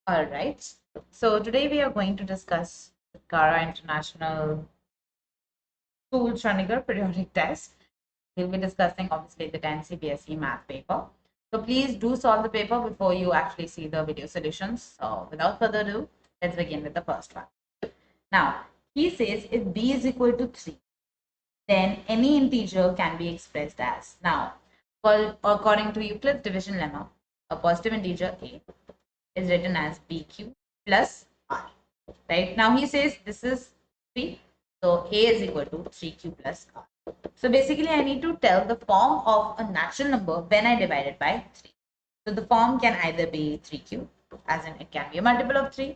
All right. So today we are going to discuss CHITKARA International School Chandigarh periodic test. We'll be discussing obviously the 10 CBSE math paper. So please do solve the paper before you actually see the video solutions. So without further ado, let's begin with the first one. Now, he says if b is equal to 3, then any integer can be expressed as. Now, according to Euclid's division lemma, a positive integer a is written as bq plus r. Right now, he says this is 3, so a is equal to 3q plus r. So basically, I need to tell the form of a natural number when I divide it by 3. So the form can either be 3q, as in it can be a multiple of 3,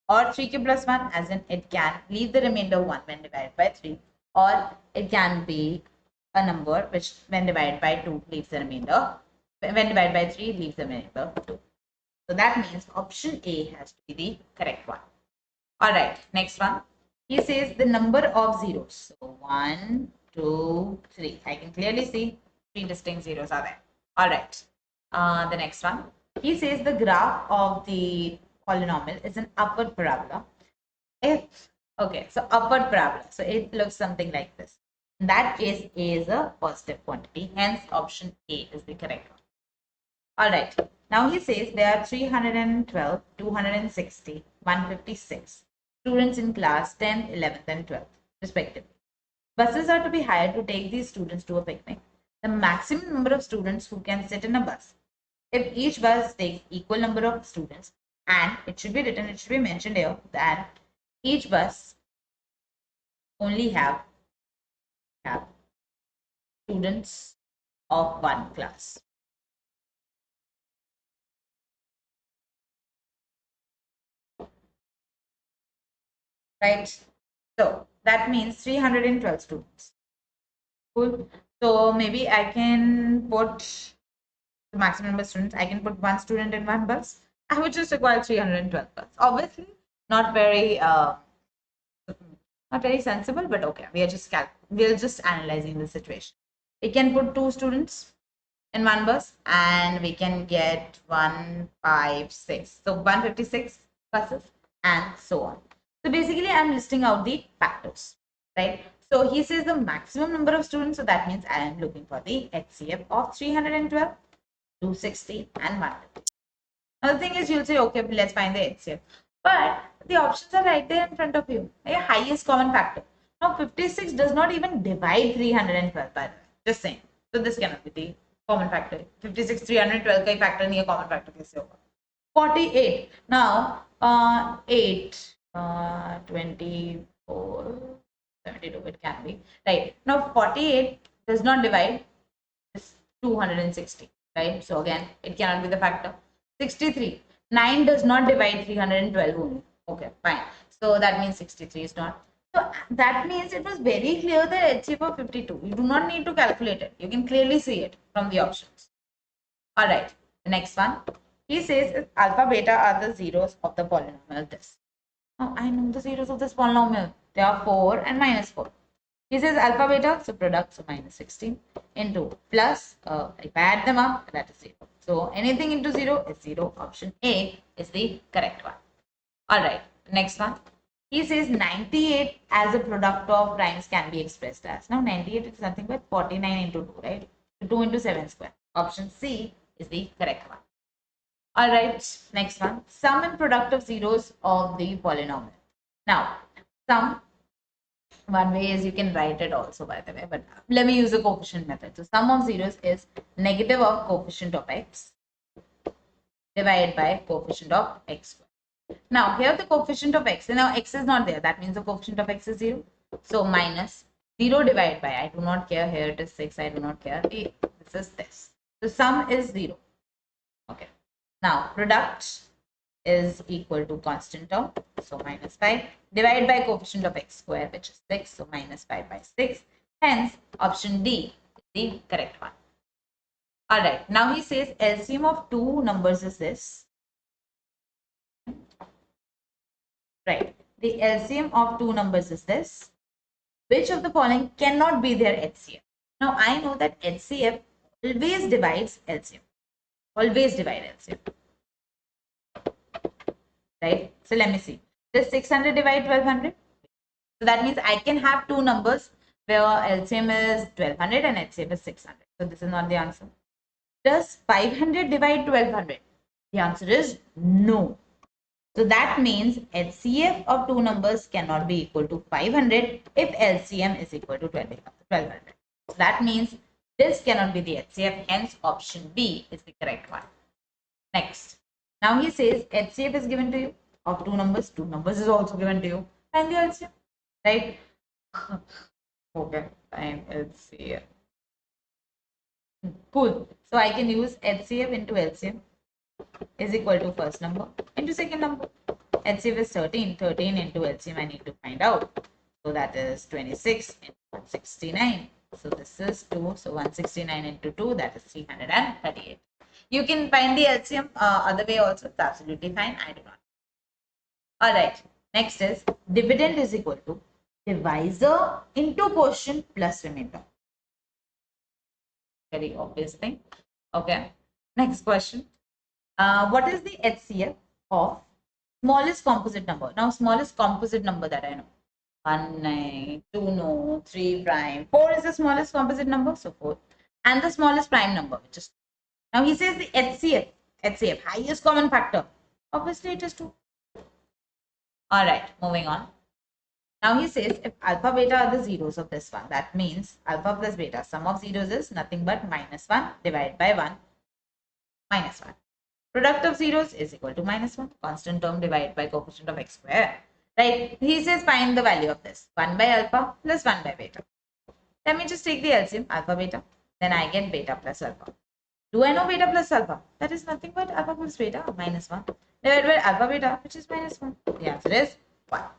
or 3q plus 1, as in it can leave the remainder 1 when divided by 3, or it can be a number which when divided by 2 leaves the remainder, when divided by 3 leaves the remainder 2. So that means option A has to be the correct one. All right, next one. He says the number of zeros. So 1, 2, 3. I can clearly see 3 distinct zeros are there. All right. The next one. He says the graph of the polynomial is an upward parabola. Okay, so upward parabola. So it looks something like this. In that case, A is a positive quantity. Hence, option A is the correct one. All right. Now he says there are 312, 260, 156 students in class 10th, 11th, and 12th, respectively. Buses are to be hired to take these students to a picnic. The maximum number of students who can sit in a bus. If each bus takes equal number of students, and it should be written, it should be mentioned here that each bus only have students of one class. Right? So that means 312 students. Cool. So maybe I can put the maximum number of students. I can put one student in one bus. I would just require 312 bus. Obviously, not very sensible, but okay. We're just analyzing the situation. We can put two students in one bus, and we can get 156. So 156 buses, and so on. So basically, I'm listing out the factors, right? So he says the maximum number of students. So that means I am looking for the HCF of 312, 260, and 150. Now the thing is, you'll say, okay, let's find the HCF. But the options are right there in front of you. The highest common factor. Now 56 does not even divide 312, by the way. Just saying. So this cannot be the common factor. 56, 312 का factor नहीं है, common factor कैसे होगा? 48. Now 8, 24, 72 it can be. Right. Now 48 does not divide this 260. Right. So again, it cannot be the factor. 63. 9 does not divide 312 only. Okay, fine. So that means 63 is not. So that means it was very clear the HCF of 52. You do not need to calculate it. You can clearly see it from the options. All right, the next one. He says alpha beta are the zeros of the polynomial this. Now I know the zeros of this polynomial. They are 4 and minus 4. He says alpha beta, so product, so minus 16 into plus, if I add them up, that is 0. So anything into 0 is 0. Option A is the correct one. All right, next one. He says 98 as a product of primes can be expressed as. Now 98 is nothing but 49 into 2, right? 2 into 7 square. Option C is the correct one. All right, next one. Sum and product of zeros of the polynomial. Now, sum, one way is you can write it also, by the way, but let me use the coefficient method. So sum of zeros is negative of coefficient of x divided by coefficient of x squared. Now here the coefficient of x, now x is not there, that means the coefficient of x is 0. So minus 0 divided by, I do not care, here it is 6, I do not care, this is this. The sum is 0. Okay. Now product is equal to constant term, so minus 5, divided by coefficient of x square, which is 6, so minus 5 by 6. Hence, option D is the correct one. All right, now he says LCM of two numbers is this. Right, the LCM of two numbers is this. Which of the following cannot be their HCF? Now, I know that HCF always divides LCM. Always divide LCM. right? So let me see. Does 600 divide 1200? So that means I can have two numbers where LCM is 1200 and HCF is 600. So this is not the answer. Does 500 divide 1200? The answer is no. So that means HCF of two numbers cannot be equal to 500 if LCM is equal to 1200. So that means this cannot be the HCF, hence option B is the correct one. Next. Now he says HCF is given to you of two numbers is also given to you. Find the LCM, right? Okay, find LCM. Cool. So I can use HCF into LCM is equal to first number into second number. HCF is 13. 13 into LCM I need to find out. So that is 26 into 169. So this is 2. So 169 into 2, that is 338. You can find the LCM other way also. It's absolutely fine. I do not. All right. Next is dividend is equal to divisor into quotient plus remainder. Very obvious thing. Okay. Next question. What is the HCF of smallest composite number? Now, smallest composite number that I know. 1, 9, 2, no, 3 prime. 4 is the smallest composite number, so 4. And the smallest prime number, which is 2. Now, he says the HCF, highest common factor. Obviously, it is 2. All right, moving on. Now, he says if alpha, beta are the zeros of this one, that means alpha plus beta, sum of zeros is nothing but -1 divided by 1, -1. Product of zeros is equal to -1. Constant term divided by coefficient of x square. Right? He says find the value of this. 1 by alpha plus 1 by beta. Let me just take the LCM, alpha, beta. Then I get beta plus alpha. Do I know beta plus alpha? That is nothing but alpha plus beta, -1. Divided by alpha, beta, which is -1. The answer is 1.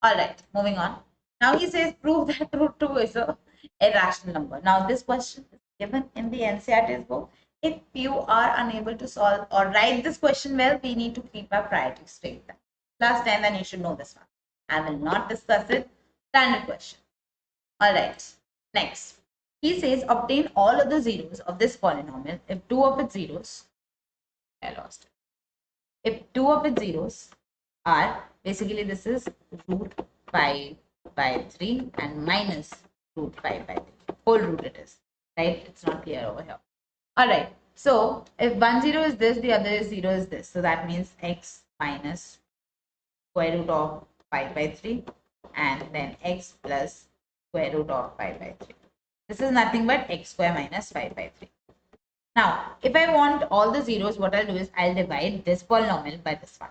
Alright, moving on. Now he says prove that root 2 is a irrational number. Now this question is given in the NCERT's book. If you are unable to solve or write this question well, we need to keep our priorities straight. Class 10, then you should know this one. I will not discuss it. Standard question. Alright, next. He says obtain all of the zeros of this polynomial if two of its zeros, I lost it. If two of its zeros are, basically this is root 5 by 3 and minus root 5 by 3. Whole root it is, right? It's not clear over here. All right. So if one 0 is this, the other 0 is this. So that means x minus square root of 5 by 3 and then x plus square root of 5 by 3. This is nothing but x square minus 5 by 3. Now, if I want all the zeros, what I'll do is I'll divide this polynomial by this one.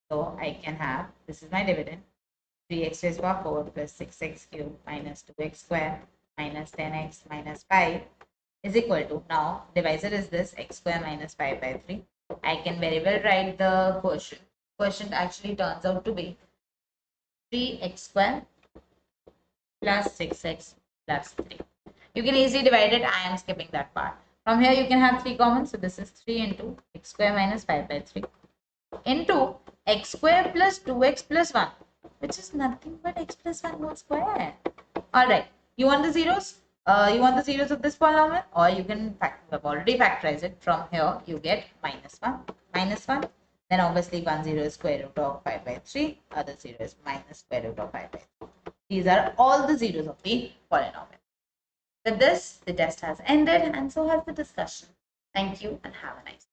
So I can have, this is my dividend, 3x raised to the power 4 plus 6x cubed minus 2x square minus 10x minus 5 is equal to, now divisor is this, x square minus 5 by 3. I can very well write the quotient. Quotient actually turns out to be 3x square plus 6x plus 3. You can easily divide it. I am skipping that part. From here you can have 3 common. So this is 3 into x square minus 5 by 3 into x square plus 2x plus 1, which is nothing but x plus 1 whole square. Alright, you want the zeros? You want the zeros of this polynomial, or you can already factorize it. From here you get minus 1. Then obviously 1 0 is square root of 5 by 3, other 0 is minus square root of 5 by 3. These are all the zeros of the polynomial. With this, the test has ended and so has the discussion. Thank you and have a nice day.